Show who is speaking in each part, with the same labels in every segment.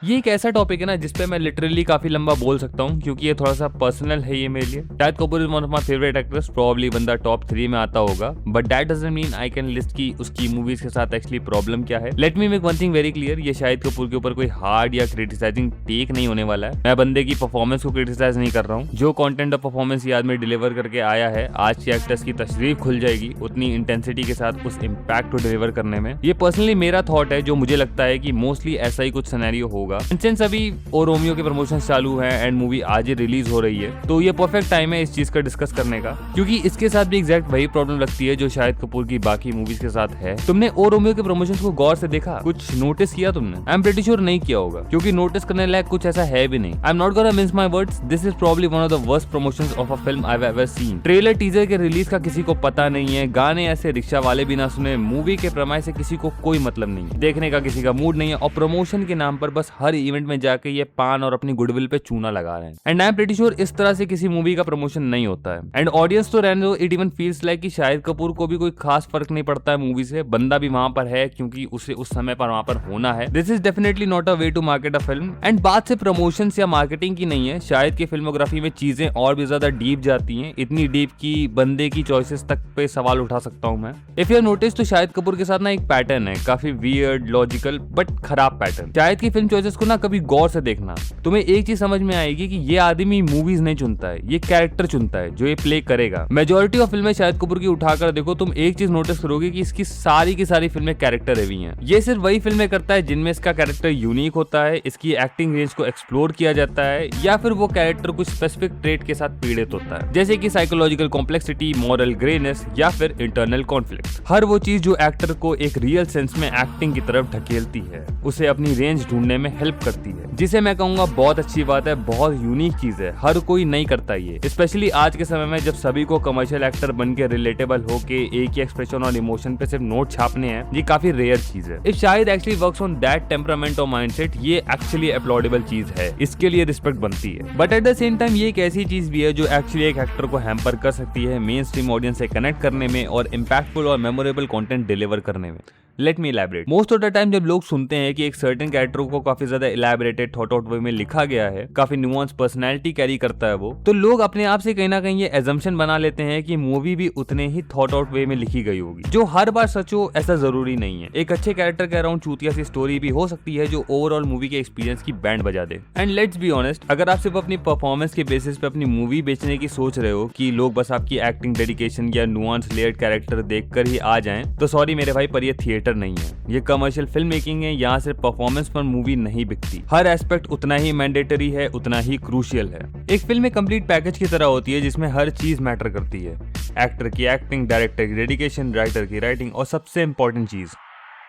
Speaker 1: ये एक ऐसा टॉपिक है ना जिसपे मैं लिटरली काफी लंबा बोल सकता हूँ, क्योंकि ये थोड़ा सा पर्सनल है ये मेरे लिए। Shahid Kapoor is one of my favourite actors, probably बंदा टॉप 3 में आता होगा, but that doesn't mean I can list की उसकी मूवीज के साथ एक्चुअली प्रॉब्लम क्या है। Let me make one thing very clear, ये शाहिद कपूर के ऊपर कोई हार्ड या क्रिटिसाइजिंग टेक नहीं होने वाला है। मैं बंदे की परफॉर्मेंस को क्रिटिसाइज नहीं कर रहा हूँ। जो कंटेंट और परफॉर्मेंस ये आदमी डिलीवर करके आया है, आज के एक्टर्स की तशरीफ खुल जाएगी उतनी इंटेंसिटी के साथ उस इम्पैक्ट को डिलीवर करने में। ये पर्सनली मेरा थॉट है, जो मुझे लगता है कि मोस्टली ऐसा ही कुछ सिनेरियो होगा। सिंस अभी और रोमियो के प्रमोशंस चालू हैं एंड मूवी आज ही रिलीज हो रही है, तो ये परफेक्ट टाइम है इस चीज का डिस्कस करने का, क्योंकि इसके साथ भी एग्जैक्ट वही प्रॉब्लम लगती है जो शाहिद कपूर की बाकी मूवीज के साथ है। तुमने और रोमियो के प्रमोशंस को गौर से देखा, कुछ नोटिस किया तुमने? आई एम प्रीटी श्योर नहीं किया होगा, क्योंकि नोटिस करने लायक कुछ ऐसा है भी नहीं। I am not gonna mince my words, this is probably one of the worst promotions of a film I have ever seen. Trailer teaser के रिलीज का किसी को पता नहीं है, गाने ऐसे रिक्शा वाले भी ना सुने, मूवी के प्रमाय से किसी को कोई मतलब नहीं है, देखने का किसी का मूड नहीं है, और प्रमोशन के नाम पर बस हर इवेंट में जाके ये पान और अपनी गुडविल पे चूना लगा रहे हैं। And I am pretty sure इस तरह से किसी मूवी का प्रमोशन नहीं होता है। एंड ऑडियंस तो रहने दो, इट इवन फील्स लाइक कि शाहिद कपूर को भी कोई खास फर्क नहीं पड़ता है मूवी से, बंदा भी वहां पर है क्योंकि उसे उस समय पर वहां पर होना है। This is definitely not a way to market a film. And बात से प्रमोशन या मार्केटिंग की नहीं है, शाहिद की फिल्मोग्राफी में चीजें और भी ज्यादा डीप जाती हैं, इतनी डीप की बंदे की चॉइसेस तक पे सवाल उठा सकता हूं मैं। इफ यू नोटिस तो शाहिद कपूर के साथ ना एक पैटर्न है, काफी वियर्ड, लॉजिकल बट खराब पैटर्न। शाहिद की फिल्म चॉइसेस को ना कभी गौर से देखना, तुम्हें एक चीज समझ में आएगी कि ये आदमी मूवीज नहीं चुनता है, ये कैरेक्टर चुनता है जो ये प्ले करेगा। मेजॉरिटी ऑफ फिल्में शाहिद कपूर की उठाकर देखो, तुम एक चीज नोटिस करोगे कि इसकी सारी की सारी फिल्में कैरेक्टर हेवी हैं। ये सिर्फ वही फिल्में करता है जिनमें इसका कैरेक्टर यूनिक होता है, इसकी एक्टिंग रेंज को एक्सप्लोर किया जाता है, या फिर वो कैरेक्टर कुछ स्पेसिफिक ट्रेट के साथ पीड़ित होता है, जैसे कि साइकोलॉजिकल कॉम्प्लेक्सिटी, मॉरल ग्रेनेस या फिर इंटरनल कॉन्फ्लिक्ट। हर वो चीज जो एक्टर को एक रियल सेंस में एक्टिंग की तरफ ढकेलती है, उसे अपनी रेंज ढूंढने में हेल्प करती है, जिसे मैं कहूंगा बहुत अच्छी बात है, बहुत यूनिक चीज है। हर कोई नहीं करता ये, स्पेशली आज के समय में जब सभी को कमर्शियल एक्टर बन के रिलेटेबल होके एक ही एक्सप्रेशन और इमोशन पे सिर्फ नोट छापने हैं, ये काफी रेयर चीज है। If Shahid actually works on that temperament और माइंडसेट, ये एक्चुअली अपलॉडेबल चीज है, इसके लिए रिस्पेक्ट बनती है। But at the same time ये एक ऐसी चीज भी है जो एक्चुअली एक एक्टर को हैम्पर कर सकती है मेन स्ट्रीम ऑडियंस से कनेक्ट करने में और इम्पैक्टफुल और मेमोरेबल कंटेंट डिलीवर करने में। Let me elaborate. Most of the time जब लोग सुनते हैं कि एक सर्टेन कैरेक्टर को काफी ज्यादा इलैबोरेटेड थॉट आउट वे में लिखा गया है, काफी नुआंस पर्सनैलिटी कैरी करता है वो, तो लोग अपने आप से कहीं ना कहीं ये एजम्पशन बना लेते हैं कि मूवी भी उतने ही थॉट आउट वे में लिखी गई होगी, जो हर बार सच हो ऐसा जरूरी नहीं है। एक अच्छे कैरेक्टर के अराउंड चूतिया सी स्टोरी भी हो सकती है जो ओवरऑल मूवी के एक्सपीरियंस की बैंड बजा दे। एंड लेट्स बी ऑनेस्ट, अगर आप सिर्फ अपनी परफॉर्मेंस के बेसिस पे अपनी मूवी बेचने की सोच रहे हो कि लोग बस आपकी एक्टिंग, डेडिकेशन या नुआंस लेयर्ड कैरेक्टर देखकर ही आ जाएं, तो सॉरी मेरे भाई, पर ये थिएटर नहीं है, ये कमर्शियल फिल्म मेकिंग है। यहाँ सिर्फ परफॉर्मेंस पर मूवी नहीं बिकती, हर एस्पेक्ट उतना ही मैंडेटरी है, उतना ही क्रूशियल है। एक फिल्म एक कंप्लीट पैकेज की तरह होती है जिसमें हर चीज मैटर करती है, एक्टर की एक्टिंग, डायरेक्टर की डेडिकेशन, राइटर की राइटिंग और सबसे इंपॉर्टेंट चीज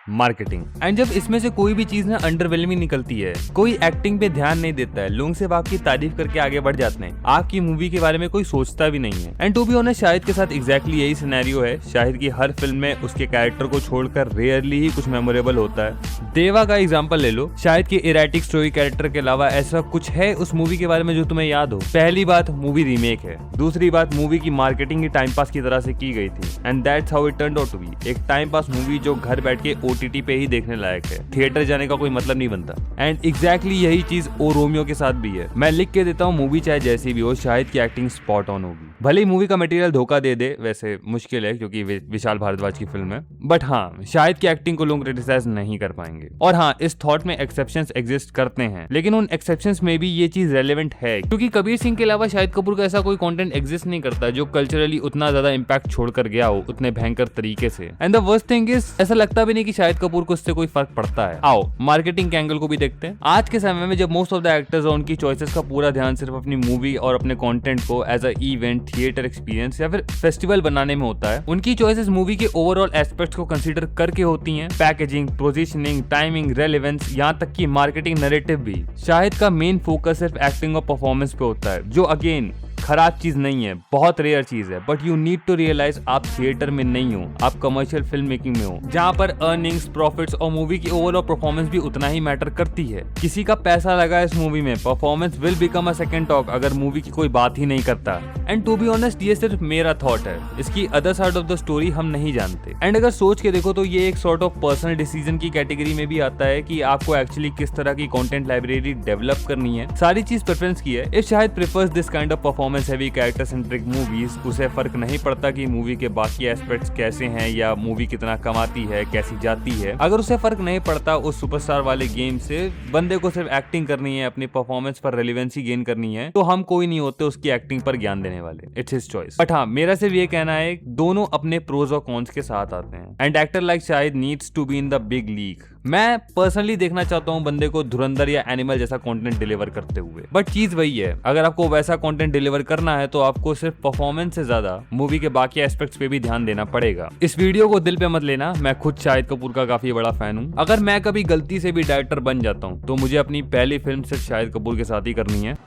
Speaker 1: मार्केटिंग। एंड जब इसमें से कोई भी चीज ना अंडरवेलमिंग निकलती है, कोई एक्टिंग पे ध्यान नहीं देता है, लोग सिर्फ आपकी तारीफ करके आगे बढ़ जाते हैं, आपकी मूवी के बारे में कोई सोचता भी नहीं है। And to be honest, Shahid के साथ एग्जैक्टली यही सिनेरियो है। शाहिद की हर फिल्म में उसके कैरेक्टर को छोड़कर रेयरली ही कुछ मेमोरेबल होता है। देवा का एग्जाम्पल ले लो, शाहिद के इरेटिक स्टोरी कैरेक्टर के अलावा ऐसा कुछ है उस मूवी के बारे में जो तुम्हें याद हो? पहली बात, मूवी रीमेक है। दूसरी बात, मूवी की मार्केटिंग ही टाइम पास की तरह से की गई थी, and that's how it turned out to be. एक टाइम पास मूवी जो घर बैठ के OTT पे ही देखने लायक है, थिएटर जाने का कोई मतलब नहीं बनता। एंड एग्जैक्टली यही चीज ओ रोमियो के साथ भी है। मैं लिख के देता हूँ, मूवी चाहे जैसी भी हो, शाहिद की एक्टिंग स्पॉट ऑन होगी। भले ही मूवी का मटेरियल धोखा दे दे, वैसे मुश्किल है क्योंकि विशाल भारद्वाज की फिल्म है, बट हाँ, शाहिद की एक्टिंग को लोग क्रिटिसाइज नहीं कर पाएंगे। और हाँ, इस थॉट में एक्सेप्शंस एग्जिस्ट करते हैं, लेकिन उन एक्सेप्शंस में भी ये चीज रेलेवेंट है, क्योंकि कबीर सिंह के अलावा शाहिद कपूर का ऐसा कोई कंटेंट एग्जिस्ट नहीं करता जो कल्चरली उतना ज्यादा इंपैक्ट छोड़कर गया हो उतने भयंकर तरीके से। And the worst thing is, ऐसा लगता भी नहीं कि शाहिद कपूर को इससे कोई फर्क पड़ता है। आओ मार्केटिंग के एंगल को भी देखते हैं। आज के समय में जब मोस्ट ऑफ द एक्टर्स और उनकी चॉइसेस का पूरा ध्यान सिर्फ अपनी मूवी और अपने कंटेंट को as a event, theatre experience या फिर फेस्टिवल बनाने में होता है, उनकी चॉइसेस मूवी के ओवरऑल एस्पेक्ट्स को कंसीडर करके होती हैं। पैकेजिंग, पोजीशनिंग, टाइमिंग, रेलेवेंस, यहाँ तक कि मार्केटिंग नैरेटिव भी। शाहिद का मेन फोकस सिर्फ एक्टिंग और परफॉर्मेंस पे होता है, जो अगेन खराब चीज नहीं है, बहुत रेयर चीज है, but you need to realise आप थिएटर में नहीं हो, आप कमर्शियल फिल्म मेकिंग में हो, जहाँ पर अर्निंग्स, प्रॉफिट्स और मूवी की ओवरऑल परफॉर्मेंस भी उतना ही मैटर करती है। किसी का पैसा लगा इस मूवी में, performance will become a second talk अगर मूवी की कोई बात ही नहीं करता। एंड टू बी ऑनेस्ट ये सिर्फ मेरा थॉट है, इसकी other side of the story हम नहीं जानते। एंड अगर सोच के देखो तो ये एक सॉर्ट ऑफ पर्सनल डिसीजन की कैटेगरी में भी आता है कि आपको एक्चुअली किस तरह की कंटेंट लाइब्रेरी डेवलप करनी है। सारी चीज प्रेफरेंस की है। इफ शायद prefers this kind of performance heavy character centric movies, उसे फर्क नहीं पड़ता कि मूवी के बाकी एस्पेक्ट्स कैसे हैं या मूवी कितना कमाती है, कैसी जाती है। अगर उसे फर्क नहीं पड़ता उस सुपरस्टार वाले गेम से, बंदे को सिर्फ एक्टिंग करनी है, अपनी परफॉर्मेंस पर रेलेवेंसी गेन करनी है, तो हम कोई नहीं होते उसकी एक्टिंग पर ज्ञान देने वाले। It's his choice. बट हाँ, मेरा सिर्फ ये कहना है दोनों अपने प्रोज और कॉन्स के साथ आते हैं। And actor like Shahid needs to be in the big league. मैं पर्सनली देखना चाहता हूँ बंदे को धुरंधर या एनिमल जैसा कंटेंट डिलीवर करते हुए। बट चीज वही है, अगर आपको वैसा कंटेंट डिलीवर करना है तो आपको सिर्फ परफॉर्मेंस से ज्यादा मूवी के बाकी एस्पेक्ट्स पे भी ध्यान देना पड़ेगा। इस वीडियो को दिल पे मत लेना, मैं खुद शाहिद कपूर का काफी बड़ा फैन हूँ। अगर मैं कभी गलती से भी डायरेक्टर बन जाता हूँ तो मुझे अपनी पहली फिल्म सिर्फ शाहिद कपूर के साथ ही करनी है।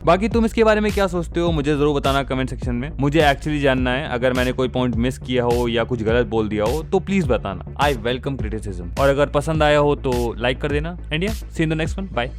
Speaker 1: बाकी तुम इसके बारे में क्या सोचते हो मुझे जरूर बताना कमेंट सेक्शन में। मुझे एक्चुअली जानना है, अगर मैंने कोई पॉइंट मिस किया हो या कुछ गलत बोल दिया हो तो प्लीज बताना। I welcome criticism. और अगर पसंद आया हो तो लाइक कर देना। And ya see in the next one. Bye.